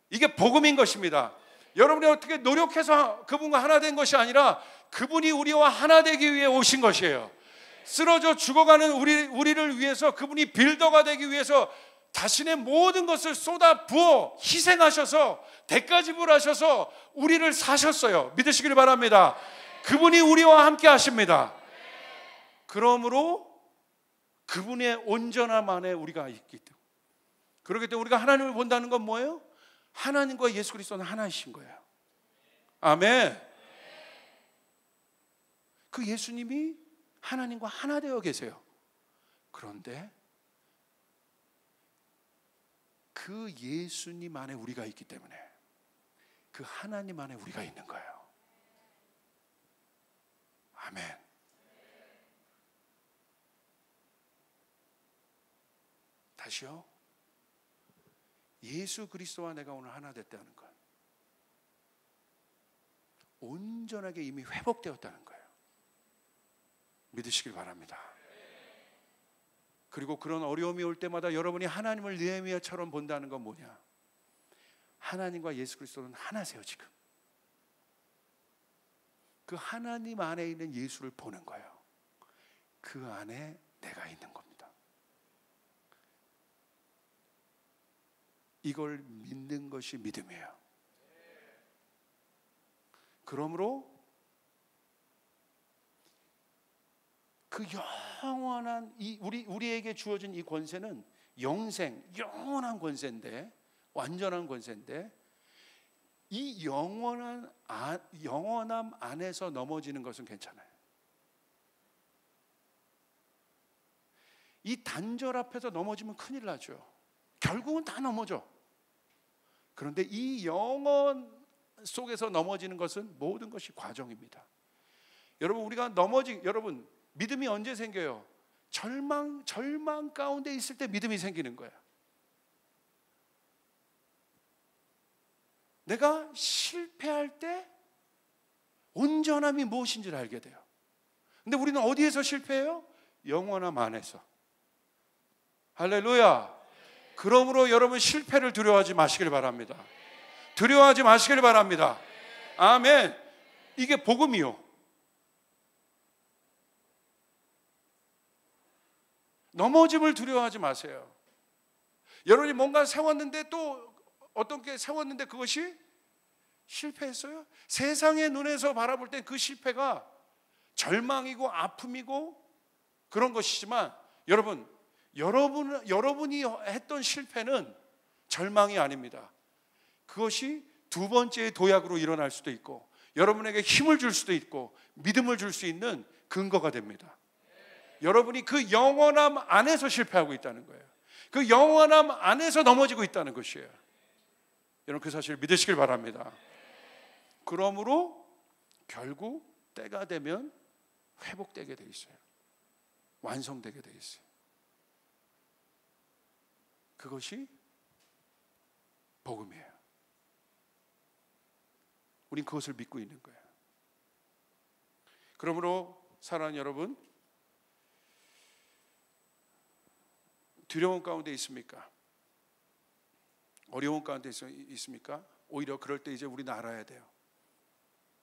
이게 복음인 것입니다. 여러분이 어떻게 노력해서 그분과 하나 된 것이 아니라 그분이 우리와 하나 되기 위해 오신 것이에요. 쓰러져 죽어가는 우리를 위해서 그분이 빌더가 되기 위해서 자신의 모든 것을 쏟아 부어 희생하셔서 대가 지불하셔서 우리를 사셨어요. 믿으시길 바랍니다. 그분이 우리와 함께 하십니다. 그러므로 그분의 온전함 안에 우리가 있기 때문에, 그렇기 때문에 우리가 하나님을 본다는 건 뭐예요? 하나님과 예수 그리스도는 하나이신 거예요. 아멘. 그 예수님이 하나님과 하나 되어 계세요. 그런데 그 예수님 안에 우리가 있기 때문에 그 하나님 안에 우리가 있는 거예요. 아멘. 다시요. 예수 그리스도와 내가 오늘 하나 됐다는 것, 온전하게 이미 회복되었다는 거예요. 믿으시길 바랍니다. 그리고 그런 어려움이 올 때마다 여러분이 하나님을 느헤미야처럼 본다는 건 뭐냐? 하나님과 예수 그리스도는 하나세요. 지금 그 하나님 안에 있는 예수를 보는 거예요. 그 안에 내가 있는 겁니다. 이걸 믿는 것이 믿음이에요. 그러므로 그 영원한 우리에게 주어진 이 권세는 영원한 권세인데, 완전한 권세인데, 이 영원함 안에서 넘어지는 것은 괜찮아요. 이 단절 앞에서 넘어지면 큰일 나죠. 결국은 다 넘어져. 그런데 이 영원 속에서 넘어지는 것은 모든 것이 과정입니다. 여러분, 여러분, 믿음이 언제 생겨요? 절망 가운데 있을 때 믿음이 생기는 거예요. 내가 실패할 때 온전함이 무엇인지를 알게 돼요. 근데 우리는 어디에서 실패해요? 영원함 안에서. 할렐루야. 그러므로 여러분, 실패를 두려워하지 마시길 바랍니다. 두려워하지 마시길 바랍니다. 아멘. 이게 복음이요. 넘어짐을 두려워하지 마세요. 여러분이 뭔가 세웠는데, 또 어떤 게 세웠는데 그것이 실패했어요? 세상의 눈에서 바라볼 때 그 실패가 절망이고 아픔이고 그런 것이지만, 여러분이 했던 실패는 절망이 아닙니다. 그것이 두 번째의 도약으로 일어날 수도 있고, 여러분에게 힘을 줄 수도 있고, 믿음을 줄 수 있는 근거가 됩니다. 여러분이 그 영원함 안에서 실패하고 있다는 거예요. 그 영원함 안에서 넘어지고 있다는 것이에요. 여러분, 그 사실을 믿으시길 바랍니다. 그러므로 결국 때가 되면 회복되게 돼 있어요. 완성되게 돼 있어요. 그것이 복음이에요. 우린 그것을 믿고 있는 거예요. 그러므로 사랑하는 여러분, 두려움 가운데 있습니까? 어려움 가운데 있습니까? 오히려 그럴 때 이제 우리는 알아야 돼요.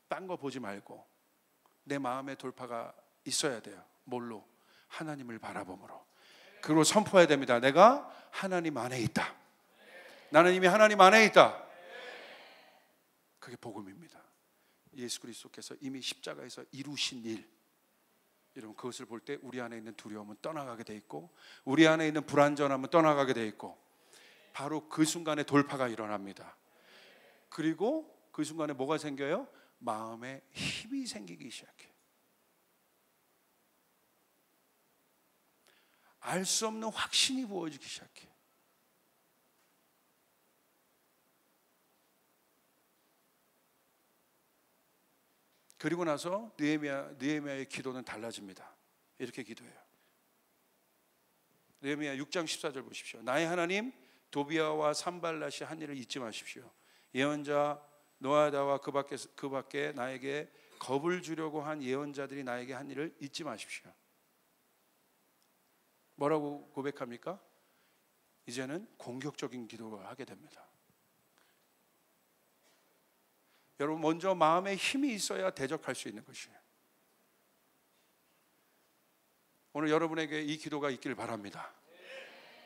딴 거 보지 말고 내 마음의 돌파가 있어야 돼요. 뭘로? 하나님을 바라봄으로. 그리고 선포해야 됩니다. 내가 하나님 안에 있다. 나는 이미 하나님 안에 있다. 그게 복음입니다. 예수 그리스도께서 이미 십자가에서 이루신 일, 여러분, 그것을 볼 때 우리 안에 있는 두려움은 떠나가게 돼 있고, 우리 안에 있는 불안전함은 떠나가게 돼 있고, 바로 그 순간에 돌파가 일어납니다. 그리고 그 순간에 뭐가 생겨요? 마음에 힘이 생기기 시작해요. 알 수 없는 확신이 부어지기 시작해요. 그리고 나서 느헤미야의 기도는 달라집니다. 이렇게 기도해요. 느헤미야 6장 14절 보십시오. 나의 하나님 도비아와 산발랏이 한 일을 잊지 마십시오. 예언자 노아다와 그 밖에 나에게 겁을 주려고 한 예언자들이 나에게 한 일을 잊지 마십시오. 뭐라고 고백합니까? 이제는 공격적인 기도를 하게 됩니다. 여러분, 먼저 마음에 힘이 있어야 대적할 수 있는 것이에요. 오늘 여러분에게 이 기도가 있길 바랍니다.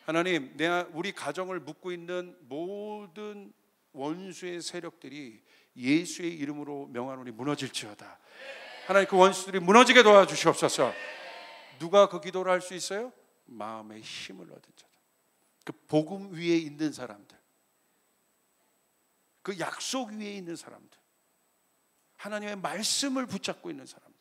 하나님, 우리 가정을 묶고 있는 모든 원수의 세력들이 예수의 이름으로 명하노니 무너질지어다. 하나님 그 원수들이 무너지게 도와주시옵소서. 누가 그 기도를 할 수 있어요? 마음의 힘을 얻은 자들, 그 복음 위에 있는 사람들, 그 약속 위에 있는 사람들, 하나님의 말씀을 붙잡고 있는 사람들.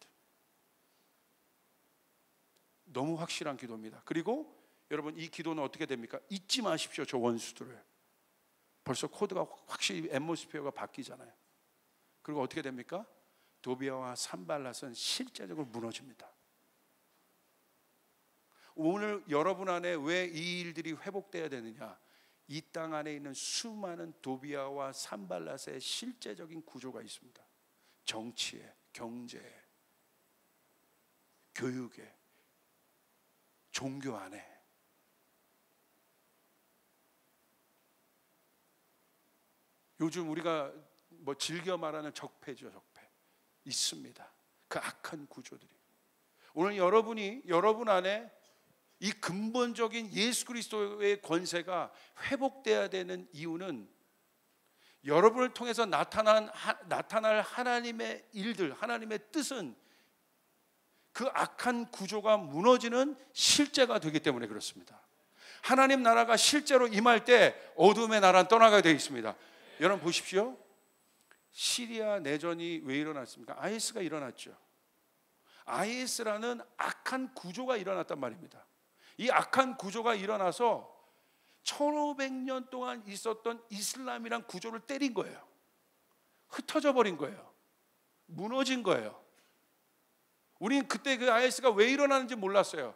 너무 확실한 기도입니다. 그리고 여러분, 이 기도는 어떻게 됩니까? 잊지 마십시오. 저 원수들을. 벌써 코드가 확실히 앰모스피어가 바뀌잖아요. 그리고 어떻게 됩니까? 도비아와 산발랏은 실제적으로 무너집니다. 오늘 여러분 안에 왜 이 일들이 회복돼야 되느냐? 이 땅 안에 있는 수많은 도비아와 산발랏의 실제적인 구조가 있습니다. 정치에, 경제에, 교육에, 종교 안에. 요즘 우리가 뭐 즐겨 말하는 적폐죠, 적폐. 있습니다. 그 악한 구조들이. 오늘 여러분 안에 이 근본적인 예수 그리스도의 권세가 회복돼야 되는 이유는 여러분을 통해서 나타날 하나님의 일들, 하나님의 뜻은 그 악한 구조가 무너지는 실제가 되기 때문에 그렇습니다. 하나님 나라가 실제로 임할 때 어둠의 나라는 떠나가게 되어 있습니다. 여러분 보십시오. 시리아 내전이 왜 일어났습니까? IS가 일어났죠. IS라는 악한 구조가 일어났단 말입니다. 이 악한 구조가 일어나서 1500년 동안 있었던 이슬람이란 구조를 때린 거예요. 흩어져 버린 거예요. 무너진 거예요. 우리는 그때 그 IS가 왜 일어나는지 몰랐어요.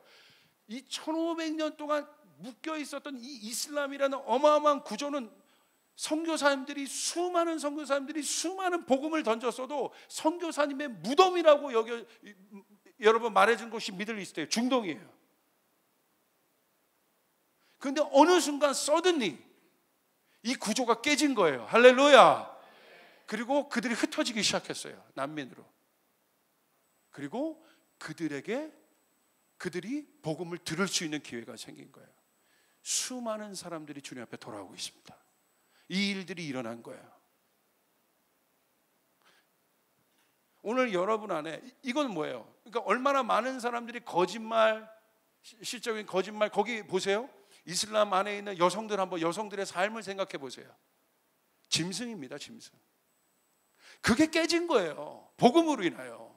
이 1500년 동안 묶여 있었던 이 이슬람이라는 어마어마한 구조는 수많은 선교사님들이 수많은 복음을 던졌어도 선교사님의 무덤이라고 여러분 말해준 곳이 미들이스트예요. 중동이에요. 그런데 어느 순간 서든리 이 구조가 깨진 거예요. 할렐루야. 그리고 그들이 흩어지기 시작했어요. 난민으로. 그리고 그들이 복음을 들을 수 있는 기회가 생긴 거예요. 수많은 사람들이 주님 앞에 돌아오고 있습니다. 이 일들이 일어난 거예요. 오늘 여러분 안에 이건 뭐예요? 그러니까 얼마나 많은 사람들이 실적인 거짓말, 거기 보세요. 이슬람 안에 있는 여성들, 한번 여성들의 삶을 생각해 보세요. 짐승입니다, 짐승. 그게 깨진 거예요. 복음으로 인하여.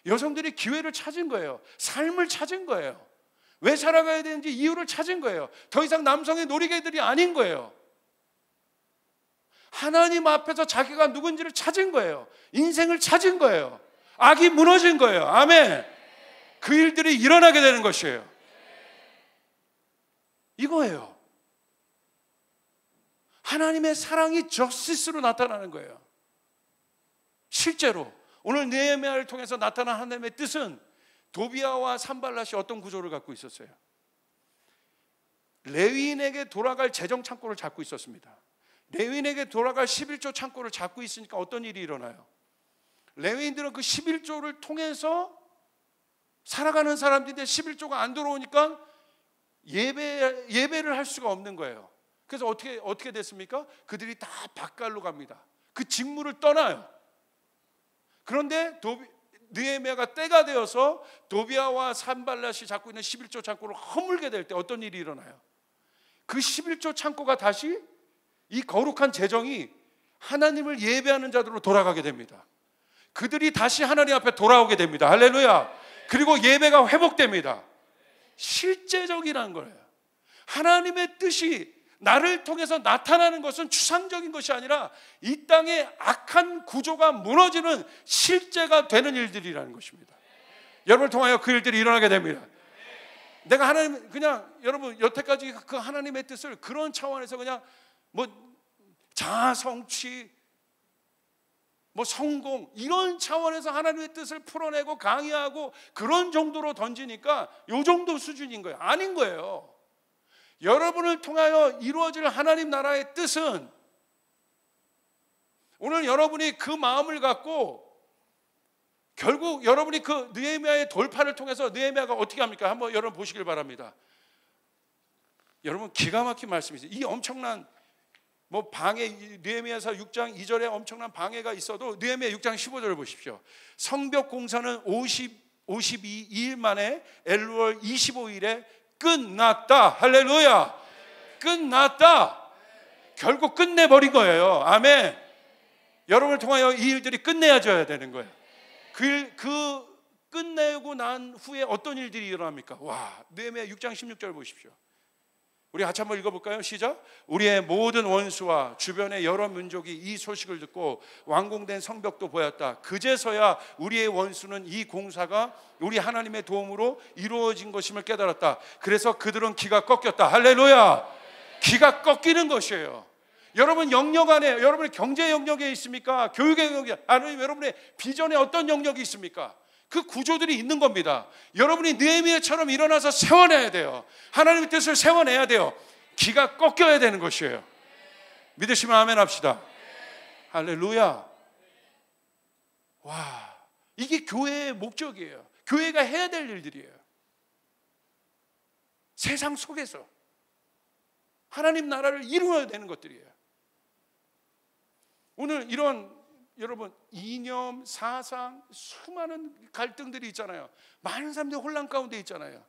여성들이 기회를 찾은 거예요. 삶을 찾은 거예요. 왜 살아가야 되는지 이유를 찾은 거예요. 더 이상 남성의 놀이개들이 아닌 거예요. 하나님 앞에서 자기가 누군지를 찾은 거예요. 인생을 찾은 거예요. 악이 무너진 거예요. 아멘. 그 일들이 일어나게 되는 것이에요. 이거예요. 하나님의 사랑이 저스티스로 나타나는 거예요. 실제로 오늘 느헤미야를 통해서 나타난 하나님의 뜻은 도비아와 산발랏이 어떤 구조를 갖고 있었어요? 레위인에게 돌아갈 재정 창고를 잡고 있었습니다. 레위인에게 돌아갈 11조 창고를 잡고 있으니까 어떤 일이 일어나요? 레위인들은 그 11조를 통해서 살아가는 사람들인데 11조가 안 들어오니까 예배를 할 수가 없는 거예요. 그래서 어떻게 됐습니까? 그들이 다 밭갈로 갑니다. 그 직무를 떠나요. 그런데 느헤미야가 때가 되어서 도비아와 산발랏이 잡고 있는 11조 창고를 허물게 될 때 어떤 일이 일어나요? 그 11조 창고가 다시 이 거룩한 재정이 하나님을 예배하는 자들로 돌아가게 됩니다. 그들이 다시 하나님 앞에 돌아오게 됩니다. 할렐루야. 그리고 예배가 회복됩니다. 실제적이라는 거예요. 하나님의 뜻이 나를 통해서 나타나는 것은 추상적인 것이 아니라 이 땅의 악한 구조가 무너지는 실제가 되는 일들이라는 것입니다. 여러분을 통하여 그 일들이 일어나게 됩니다. 내가 하나님, 그냥 여러분 여태까지 그 하나님의 뜻을 그런 차원에서 그냥 뭐 자아 성취, 뭐 성공, 이런 차원에서 하나님의 뜻을 풀어내고 강의하고 그런 정도로 던지니까 요 정도 수준인 거예요. 아닌 거예요. 여러분을 통하여 이루어질 하나님 나라의 뜻은 오늘 여러분이 그 마음을 갖고 결국 여러분이 그 느헤미야의 돌파를 통해서 느헤미야가 어떻게 합니까? 한번 여러분 보시길 바랍니다. 여러분 기가 막힌 말씀이세요. 이 엄청난 뭐 방해, 느헤미야서 6장 2절에 엄청난 방해가 있어도 느헤미야 6장 15절을 보십시오. 성벽 공사는 52일 만에 엘루월 25일에 끝났다. 할렐루야. 끝났다. 결국 끝내버린 거예요. 아멘. 여러분을 통하여 이 일들이 끝내야져야 되는 거예요. 그 끝내고 난 후에 어떤 일들이 일어납니까? 와, 느헤미야 6장 16절 보십시오. 우리 같이 한번 읽어볼까요? 시작. 우리의 모든 원수와 주변의 여러 민족이 이 소식을 듣고 완공된 성벽도 보였다. 그제서야 우리의 원수는 이 공사가 우리 하나님의 도움으로 이루어진 것임을 깨달았다. 그래서 그들은 기가 꺾였다. 할렐루야. 기가 꺾이는 것이에요. 여러분 영역 안에, 여러분의 경제 영역에 있습니까? 교육의 영역에, 아니면 여러분의 비전에 어떤 영역이 있습니까? 그 구조들이 있는 겁니다. 여러분이 느헤미야처럼 일어나서 세워내야 돼요. 하나님의 뜻을 세워내야 돼요. 기가 꺾여야 되는 것이에요. 믿으시면 아멘 합시다. 할렐루야. 와, 이게 교회의 목적이에요. 교회가 해야 될 일들이에요. 세상 속에서 하나님 나라를 이루어야 되는 것들이에요. 오늘 이런 여러분 이념, 사상, 수많은 갈등들이 있잖아요. 많은 사람들이 혼란 가운데 있잖아요.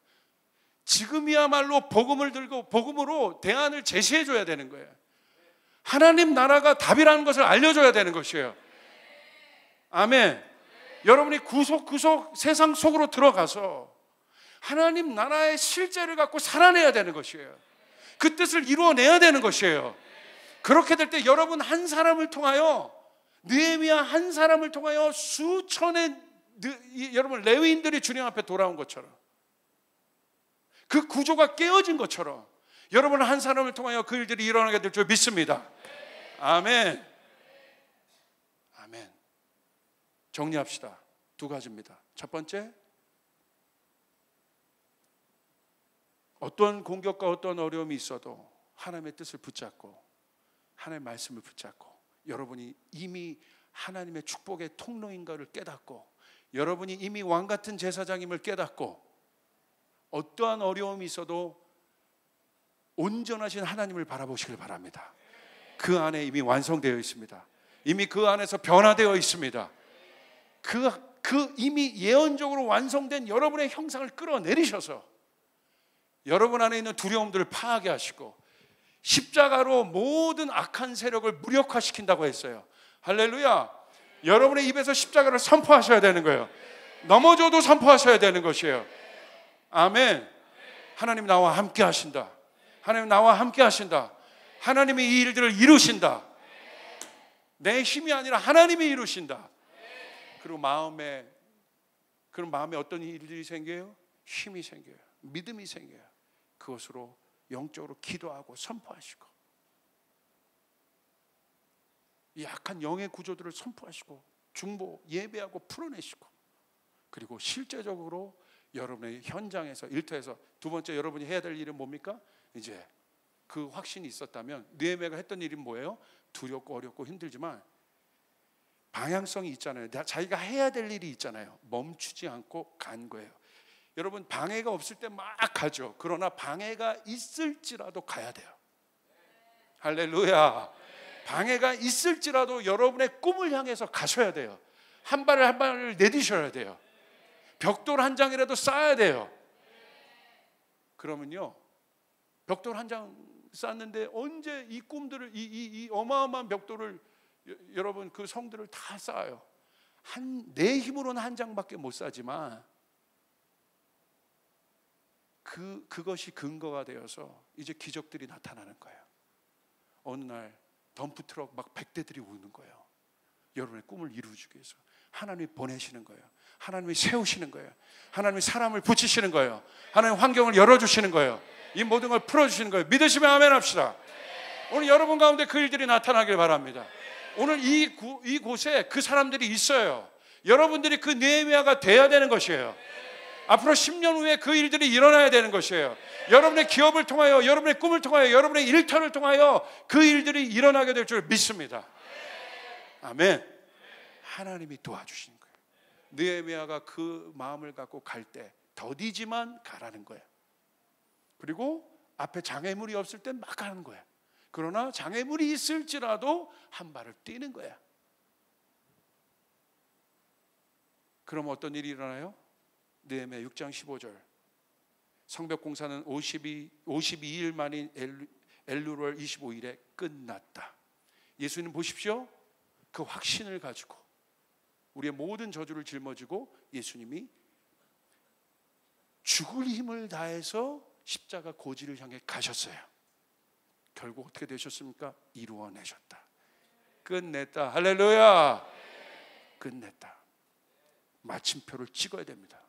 지금이야말로 복음을 들고 복음으로 대안을 제시해 줘야 되는 거예요. 하나님 나라가 답이라는 것을 알려줘야 되는 것이에요. 아멘. 여러분이 구석구석 세상 속으로 들어가서 하나님 나라의 실제를 갖고 살아내야 되는 것이에요. 그 뜻을 이루어내야 되는 것이에요. 그렇게 될 때 여러분 한 사람을 통하여, 느헤미야 한 사람을 통하여 수천의 여러분 레위인들이 주님 앞에 돌아온 것처럼, 그 구조가 깨어진 것처럼 여러분 한 사람을 통하여 그 일들이 일어나게 될 줄 믿습니다. 아멘. 아멘. 정리합시다. 두 가지입니다. 첫 번째, 어떤 공격과 어떤 어려움이 있어도 하나님의 뜻을 붙잡고 하나님의 말씀을 붙잡고, 여러분이 이미 하나님의 축복의 통로인 것을 깨닫고, 여러분이 이미 왕같은 제사장임을 깨닫고, 어떠한 어려움이 있어도 온전하신 하나님을 바라보시길 바랍니다. 그 안에 이미 완성되어 있습니다. 이미 그 안에서 변화되어 있습니다. 그 이미 예언적으로 완성된 여러분의 형상을 끌어내리셔서 여러분 안에 있는 두려움들을 파하게 하시고 십자가로 모든 악한 세력을 무력화시킨다고 했어요. 할렐루야. 여러분의 입에서 십자가를 선포하셔야 되는 거예요. 넘어져도 선포하셔야 되는 것이에요. 아멘. 하나님 나와 함께 하신다. 하나님 나와 함께 하신다. 하나님이 이 일들을 이루신다. 내 힘이 아니라 하나님이 이루신다. 그리고 마음에 어떤 일들이 생겨요? 힘이 생겨요. 믿음이 생겨요. 그것으로 영적으로 기도하고 선포하시고, 이 약한 영의 구조들을 선포하시고 중보, 예배하고 풀어내시고, 그리고 실제적으로 여러분의 현장에서, 일터에서, 두 번째 여러분이 해야 될 일은 뭡니까? 이제 그 확신이 있었다면 느헤미야가 했던 일은 뭐예요? 두렵고 어렵고 힘들지만 방향성이 있잖아요. 자기가 해야 될 일이 있잖아요. 멈추지 않고 간 거예요. 여러분 방해가 없을 때 막 가죠. 그러나 방해가 있을지라도 가야 돼요. 할렐루야. 방해가 있을지라도 여러분의 꿈을 향해서 가셔야 돼요. 한 발을 한 발을 내디셔야 돼요. 벽돌 한 장이라도 쌓아야 돼요. 그러면요, 벽돌 한 장 쌓는데 언제 이 꿈들을, 이 어마어마한 벽돌을, 여러분 그 성들을 다 쌓아요. 내 힘으로는 한 장밖에 못 쌓지만 그것이 근거가 되어서 이제 기적들이 나타나는 거예요. 어느 날 덤프트럭 막 100대들이 오는 거예요. 여러분의 꿈을 이루어주기 위해서 하나님이 보내시는 거예요. 하나님이 세우시는 거예요. 하나님이 사람을 붙이시는 거예요. 하나님 환경을 열어주시는 거예요. 이 모든 걸 풀어주시는 거예요. 믿으시면 아멘 합시다. 오늘 여러분 가운데 그 일들이 나타나길 바랍니다. 오늘 이곳에 그 사람들이 있어요. 여러분들이 그 느헤미야가 돼야 되는 것이에요. 앞으로 10년 후에 그 일들이 일어나야 되는 것이에요. 여러분의 기업을 통하여, 여러분의 꿈을 통하여, 여러분의 일터를 통하여 그 일들이 일어나게 될 줄 믿습니다. 아멘. 하나님이 도와주시는 거예요. 느헤미야가 그 마음을 갖고 갈 때 더디지만 가라는 거예요. 그리고 앞에 장애물이 없을 땐 막 가는 거예요. 그러나 장애물이 있을지라도 한 발을 뛰는 거야. 그럼 어떤 일이 일어나요? 느헤미야 6장 15절. 성벽 공사는 52일 만인 엘루월 25일에 끝났다. 예수님 보십시오. 그 확신을 가지고 우리의 모든 저주를 짊어지고 예수님이 죽을 힘을 다해서 십자가 고지를 향해 가셨어요. 결국 어떻게 되셨습니까? 이루어내셨다. 끝냈다. 할렐루야. 끝냈다. 마침표를 찍어야 됩니다.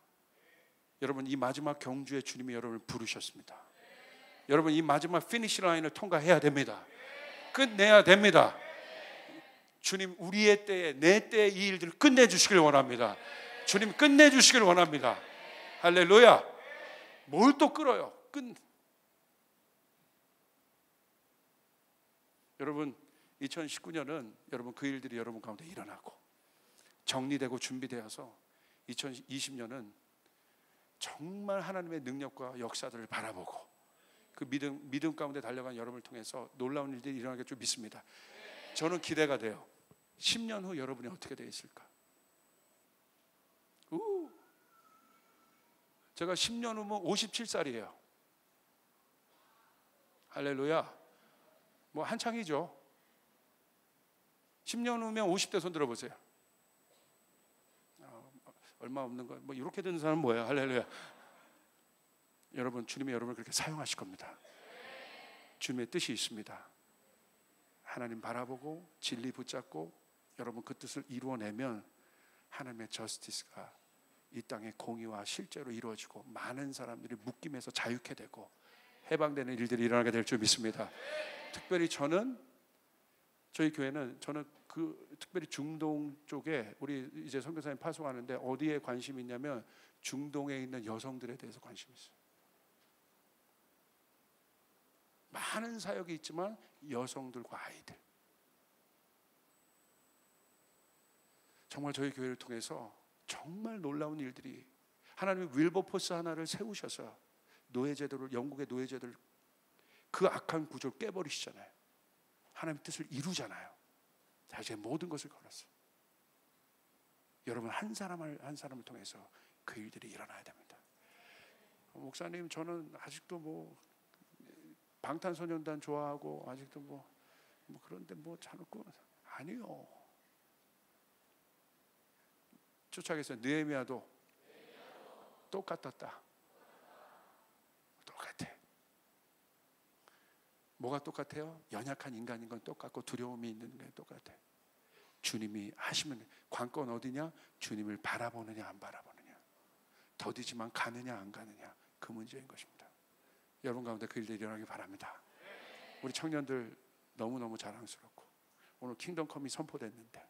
여러분, 이 마지막 경주에 주님이 여러분을 부르셨습니다. 여러분, 이 마지막 피니시 라인을 통과해야 됩니다. 끝내야 됩니다. 주님, 우리의 때에, 내 때에 이 일들을 끝내주시길 원합니다. 주님, 끝내주시길 원합니다. 할렐루야. 뭘 또 끌어요? 여러분, 2019년은 여러분 그 일들이 여러분 가운데 일어나고 정리되고 준비되어서 2020년은 정말 하나님의 능력과 역사들을 바라보고 그 믿음 가운데 달려간 여러분을 통해서 놀라운 일들이 일어나길 줄 믿습니다. 저는 기대가 돼요. 10년 후 여러분이 어떻게 되어 있을까? 제가 10년 후면 57살이에요. 할렐루야. 뭐 한창이죠. 10년 후면 50대 손 들어보세요. 얼마 없는 거, 뭐 이렇게 되는 사람은 뭐예요? 할렐루야. 여러분, 주님이 여러분을 그렇게 사용하실 겁니다. 주님의 뜻이 있습니다. 하나님 바라보고 진리 붙잡고 여러분 그 뜻을 이루어내면 하나님의 저스티스가 이 땅의 공의와 실제로 이루어지고 많은 사람들이 묶임에서 자유케 되고 해방되는 일들이 일어나게 될 줄 믿습니다. 특별히 저희 교회는 저는 특별히 중동 쪽에 우리 이제 선교사님 파송하는데 어디에 관심이 있냐면 중동에 있는 여성들에 대해서 관심이 있어요. 많은 사역이 있지만 여성들과 아이들, 정말 저희 교회를 통해서 정말 놀라운 일들이, 하나님이 윌버포스 하나를 세우셔서 노예제도를, 영국의 노예제도를, 그 악한 구조를 깨버리시잖아요. 하나님의 뜻을 이루잖아요. 자, 이제 모든 것을 걸었어요. 여러분, 한 사람을 통해서 그 일들이 일어나야 됩니다. 목사님, 저는 아직도 뭐 방탄소년단 좋아하고 아직도 뭐 그런데 뭐 자놓고, 아니요. 쫓아가겠어요. 느헤미야도 똑같았다. 똑같아. 뭐가 똑같아요? 연약한 인간인 건 똑같고 두려움이 있는 게 똑같아. 주님이 하시면, 관건 어디냐? 주님을 바라보느냐 안 바라보느냐, 더디지만 가느냐 안 가느냐, 그 문제인 것입니다. 여러분 가운데 그 일들이 일어나기 바랍니다. 우리 청년들 너무너무 자랑스럽고 오늘 킹덤컴이 선포됐는데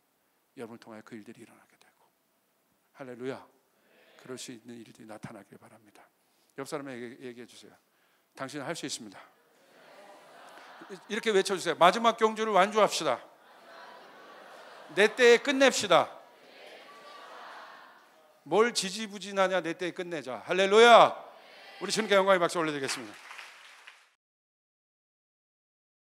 여러분을 통하여 그 일들이 일어나게 되고, 할렐루야, 그럴 수 있는 일들이 나타나길 바랍니다. 옆 사람에게 얘기해 주세요. 당신은 할 수 있습니다. 이렇게 외쳐주세요. 마지막 경주를 완주합시다. 내 때에 끝냅시다. 뭘 지지부진하냐, 내 때에 끝내자. 할렐루야. 우리 주님께 영광의 박수 올려드리겠습니다.